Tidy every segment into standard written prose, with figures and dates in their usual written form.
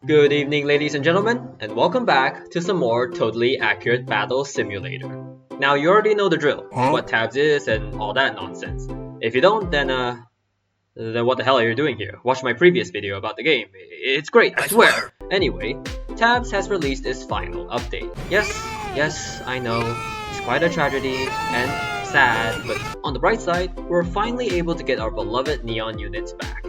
Good evening, ladies and gentlemen, and welcome back to some more totally accurate battle simulator. Now, you already know the drill, what tabs is and all that nonsense. If you don't, then what the hell are you doing here? Watch my previous video about the game. It's great, I swear! Anyway, Tabs has released its final update. Yes, I know, it's quite a tragedy and sad, but on the bright side, we're finally able to get our beloved neon units back.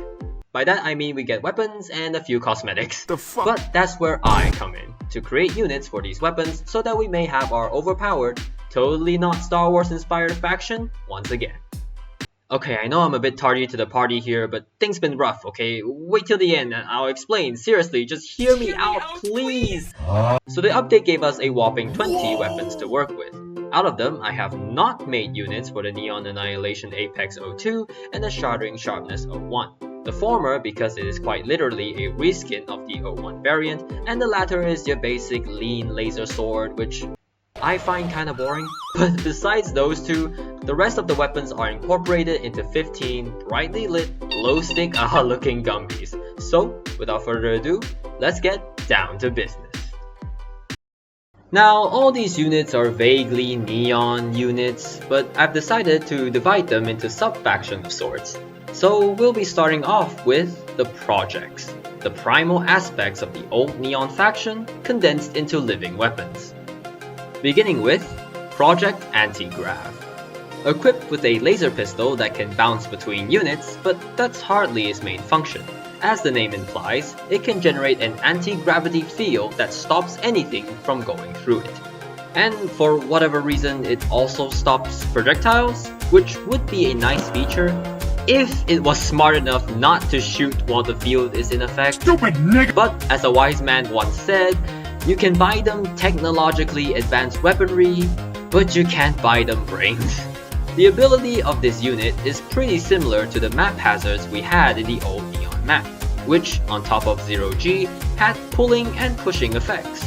By that I mean we get weapons and a few cosmetics. But that's where I come in, to create units for these weapons so that we may have our overpowered, totally not Star Wars inspired faction once again. Okay, I know I'm a bit tardy to the party here, but things been rough, okay? Wait till the end and I'll explain. Seriously, just hear me out, please! So the update gave us a whopping 20 weapons to work with. Out of them, I have not made units for the Neon Annihilation Apex 02 and the Shattering Sharpness 01. The former because it is quite literally a reskin of the 01 variant, and the latter is your basic lean laser sword, which I find kinda boring. But besides those two, the rest of the weapons are incorporated into 15 brightly lit, glow stick looking Gumbies. So, without further ado, let's get down to business. Now, all these units are vaguely neon units, but I've decided to divide them into sub-factions of sorts. So we'll be starting off with the projects, the primal aspects of the old neon faction condensed into living weapons. Beginning with Project Anti-Grav. Equipped with a laser pistol that can bounce between units, but that's hardly its main function. As the name implies, it can generate an anti-gravity field that stops anything from going through it. And for whatever reason, it also stops projectiles, which would be a nice feature if it was smart enough not to shoot while the field is in effect. Stupid nigga! But as a wise man once said, you can buy them technologically advanced weaponry, but you can't buy them brains. The ability of this unit is pretty similar to the map hazards we had in the old Neon map, which, on top of 0G, had pulling and pushing effects.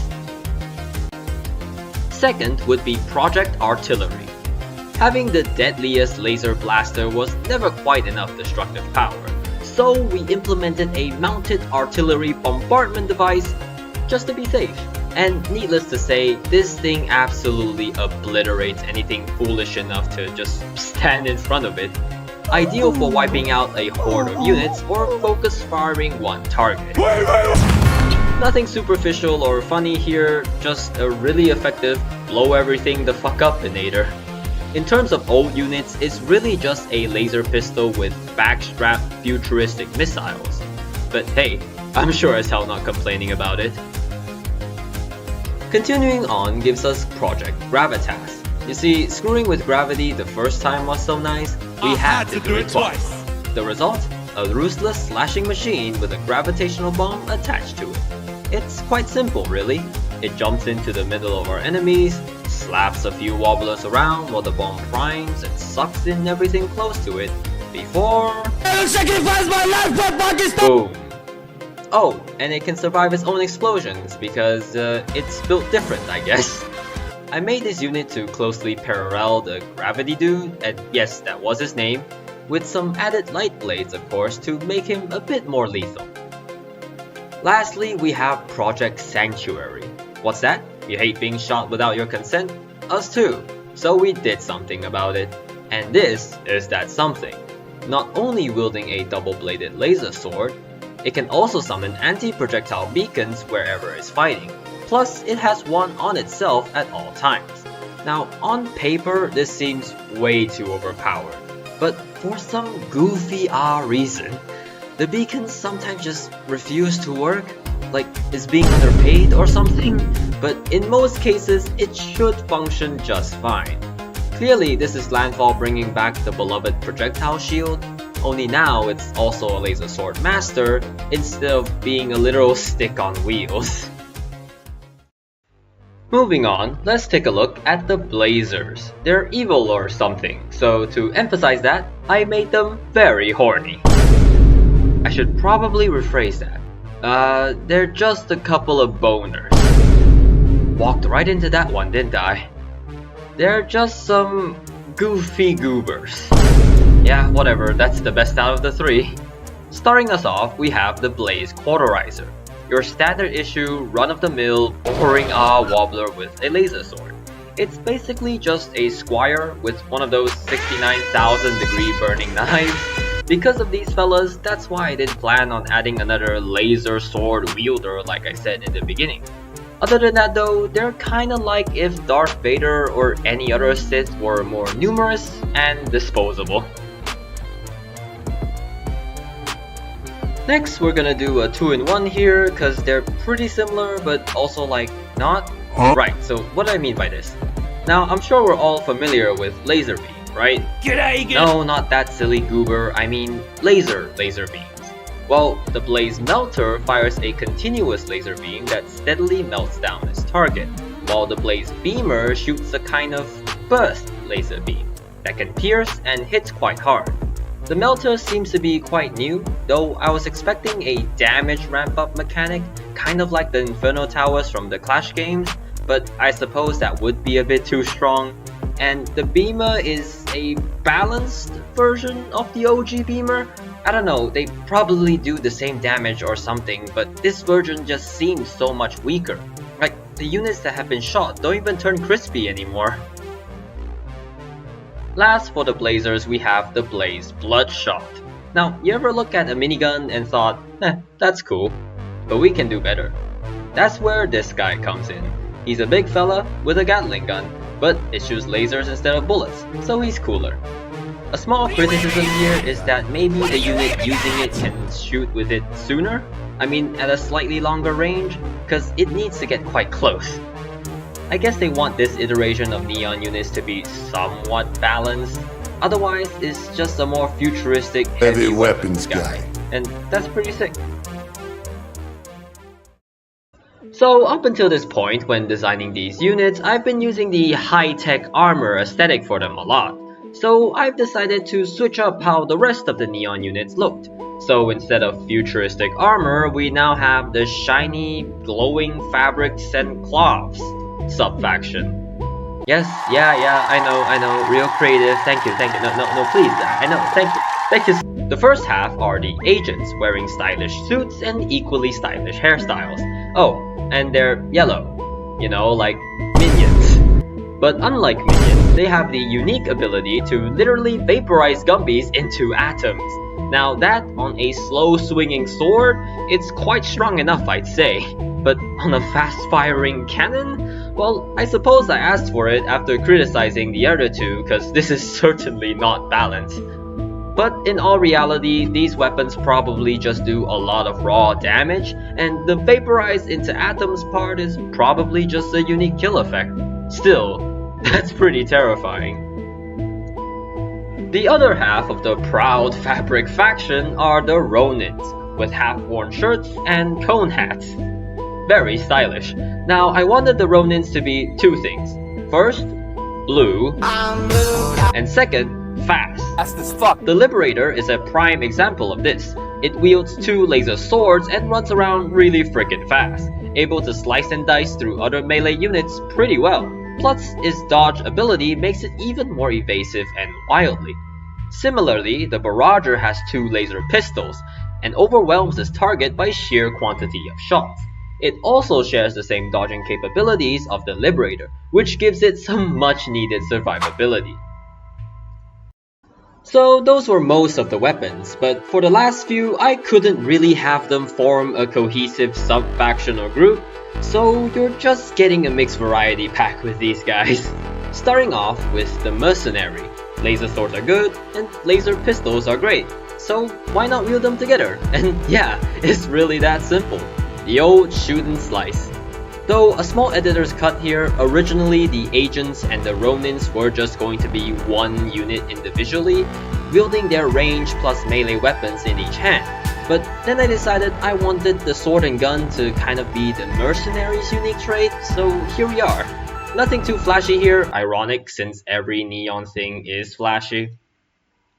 Second would be Project Artillery. Having the deadliest laser blaster was never quite enough destructive power, so we implemented a mounted artillery bombardment device just to be safe. And needless to say, this thing absolutely obliterates anything foolish enough to just stand in front of it. Ideal for wiping out a horde of units or focus firing one target. Nothing superficial or funny here, just a really effective blow everything the fuck up inator. In terms of old units, it's really just a laser pistol with backstrapped futuristic missiles. But hey, I'm sure as hell not complaining about it. Continuing on gives us Project Gravitas. You see, screwing with gravity the first time was so nice, we had to do it twice. The result? A ruthless slashing machine with a gravitational bomb attached to it. It's quite simple really. It jumps into the middle of our enemies, slaps a few wobblers around while the bomb primes and sucks in everything close to it before... I will sacrifice my life for Pakistan! Boom! Oh, and it can survive its own explosions because it's built different, I guess. I made this unit to closely parallel the Gravity Dude, and yes, that was his name, with some added light blades of course to make him a bit more lethal. Lastly, we have Project Sanctuary. What's that? You hate being shot without your consent? Us too. So we did something about it. And this is that something. Not only wielding a double-bladed laser sword, it can also summon anti-projectile beacons wherever it's fighting. Plus, it has one on itself at all times. Now, on paper, this seems way too overpowered. But for some goofy reason, the beacons sometimes just refuse to work, like it's being underpaid or something, but in most cases it should function just fine. Clearly this is Landfall bringing back the beloved projectile shield, only now it's also a laser sword master instead of being a literal stick on wheels. Moving on, let's take a look at the Blazers. They're evil or something, so to emphasize that, I made them very horny. I should probably rephrase that. They're just a couple of boners. Walked right into that one, didn't I? They're just some goofy goobers. Yeah, whatever, that's the best out of the three. Starting us off, we have the Blaze Cauterizer. your standard issue, run-of-the-mill, boring wobbler with a laser sword. It's basically just a squire with one of those 69,000 degree burning knives. Because of these fellas, that's why I didn't plan on adding another laser sword wielder like I said in the beginning. Other than that though, they're kinda like if Darth Vader or any other Sith were more numerous and disposable. Next, we're gonna do a 2-in-1 here, cause they're pretty similar but also like not. Right, so what do I mean by this? Now, I'm sure we're all familiar with laser beam, right? No, not that silly goober, I mean laser beams. Well, the blaze melter fires a continuous laser beam that steadily melts down its target, while the blaze beamer shoots a kind of burst laser beam that can pierce and hits quite hard. The melter seems to be quite new, though I was expecting a damage ramp-up mechanic, kind of like the Inferno Towers from the Clash games, but I suppose that would be a bit too strong. And the beamer is a balanced version of the OG beamer. I don't know, they probably do the same damage or something, but this version just seems so much weaker. Like, the units that have been shot don't even turn crispy anymore. Last for the blazers, we have the Blaze Bloodshot. Now, you ever look at a minigun and thought, that's cool, but we can do better. That's where this guy comes in. He's a big fella with a Gatling gun, but it shoots lasers instead of bullets, so he's cooler. A small criticism here is that maybe the unit using it can shoot with it sooner, I mean at a slightly longer range, cause it needs to get quite close. I guess they want this iteration of Neon units to be somewhat balanced, otherwise it's just a more futuristic heavy weapons guy, and that's pretty sick. So up until this point when designing these units, I've been using the high-tech armor aesthetic for them a lot. So I've decided to switch up how the rest of the Neon units looked. So instead of futuristic armor, we now have the shiny, glowing fabrics and cloths sub-faction. Yes, yeah, I know, real creative, thank you, no, please, I know, thank you. The first half are the agents, wearing stylish suits and equally stylish hairstyles. Oh, and they're yellow, you know, like minions. But unlike minions, they have the unique ability to literally vaporize Gumbies into atoms. Now that, on a slow swinging sword, it's quite strong enough I'd say. But on a fast firing cannon? Well, I suppose I asked for it after criticizing the other two, cause this is certainly not balanced. But in all reality, these weapons probably just do a lot of raw damage, and the vaporize into atoms part is probably just a unique kill effect. Still, that's pretty terrifying. The other half of the proud fabric faction are the Ronins, with half-worn shirts and cone hats. Very stylish. Now, I wanted the Ronins to be two things. First, blue, and second, fast. The Liberator is a prime example of this. It wields two laser swords and runs around really frickin' fast, able to slice and dice through other melee units pretty well. Plus, its dodge ability makes it even more evasive and wildly. Similarly, the Barrager has two laser pistols, and overwhelms its target by sheer quantity of shots. It also shares the same dodging capabilities of the Liberator, which gives it some much needed survivability. So those were most of the weapons, but for the last few, I couldn't really have them form a cohesive sub-faction or group, so you're just getting a mixed variety pack with these guys. Starting off with the Mercenary. Laser swords are good, and laser pistols are great, so why not wield them together? And yeah, it's really that simple. The old shoot and slice. Though a small editor's cut here, originally the agents and the Ronins were just going to be one unit individually, wielding their range plus melee weapons in each hand. But then I decided I wanted the sword and gun to kind of be the Mercenary's unique trait, so here we are. Nothing too flashy here, ironic since every Neon thing is flashy.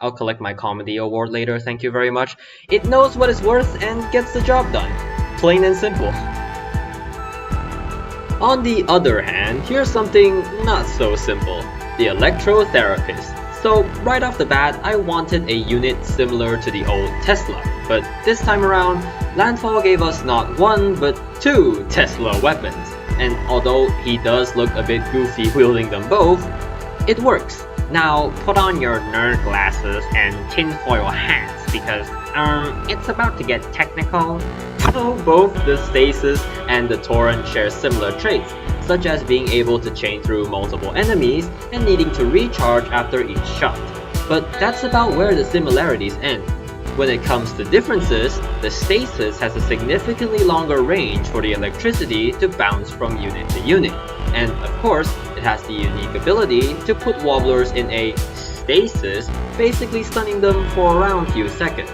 I'll collect my comedy award later, thank you very much. It knows what it's worth and gets the job done. Plain and simple. On the other hand, here's something not so simple. The Electrotherapist, So right off the bat, I wanted a unit similar to the old Tesla, but this time around, Landfall gave us not one, but two Tesla weapons, and although he does look a bit goofy wielding them both, it works. Now put on your nerd glasses and tinfoil hats because it's about to get technical. So both the Stasis and the Torrent share similar traits, such as being able to chain through multiple enemies and needing to recharge after each shot. But that's about where the similarities end. When it comes to differences, the Stasis has a significantly longer range for the electricity to bounce from unit to unit. And of course, it has the unique ability to put wobblers in a stasis, basically stunning them for around a few seconds.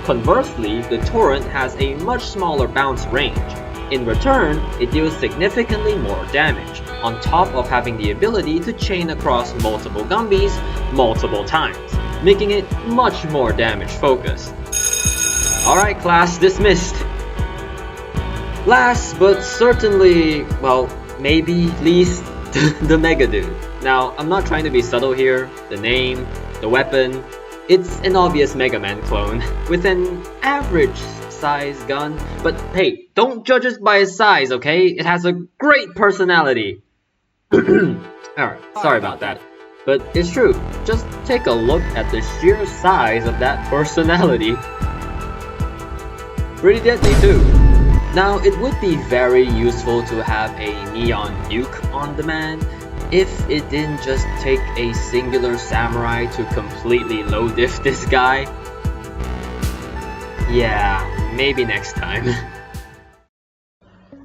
Conversely, the Torrent has a much smaller bounce range. In return, it deals significantly more damage, on top of having the ability to chain across multiple Gumbies multiple times, making it much more damage focused. Alright class, dismissed. Last but certainly, well, maybe least, the Mega Dude. Now, I'm not trying to be subtle here, the name, the weapon, it's an obvious Mega Man clone, with an average size gun, but hey, don't judge it by its size, okay? It has a great personality. Alright, sorry about that. But it's true, just take a look at the sheer size of that personality. Pretty deadly too. Now, it would be very useful to have a neon nuke on demand, if it didn't just take a singular samurai to completely low diff this guy. Yeah, maybe next time.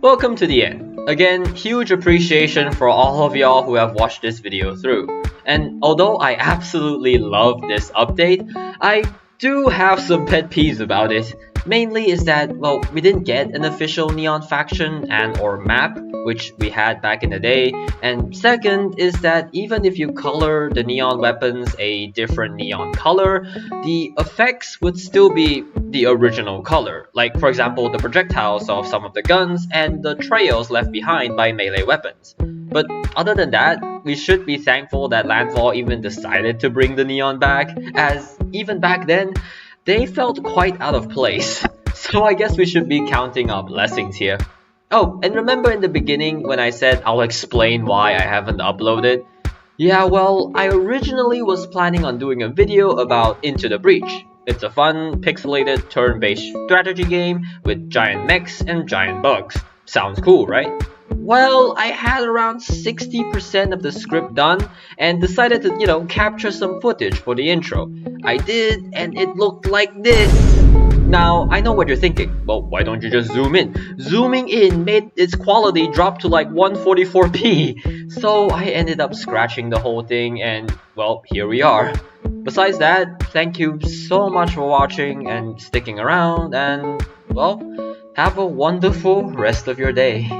Welcome to the end. Again, huge appreciation for all of y'all who have watched this video through. And although I absolutely love this update, I do have some pet peeves about it. Mainly is that, well, we didn't get an official Neon faction and or map, which we had back in the day, and second is that even if you color the Neon weapons a different Neon color, the effects would still be the original color, like for example the projectiles of some of the guns and the trails left behind by melee weapons. But other than that, we should be thankful that Landfall even decided to bring the Neon back, as even back then, they felt quite out of place. So I guess we should be counting our blessings here. Oh, and remember in the beginning when I said I'll explain why I haven't uploaded? Yeah, well, I originally was planning on doing a video about Into the Breach. It's a fun, pixelated, turn-based strategy game with giant mechs and giant bugs. Sounds cool, right? Well, I had around 60% of the script done and decided to, capture some footage for the intro. I did, and it looked like this. Now, I know what you're thinking. Well, why don't you just zoom in? Zooming in made its quality drop to like 144p. So I ended up scratching the whole thing and, well, here we are. Besides that, thank you so much for watching and sticking around and, well, have a wonderful rest of your day.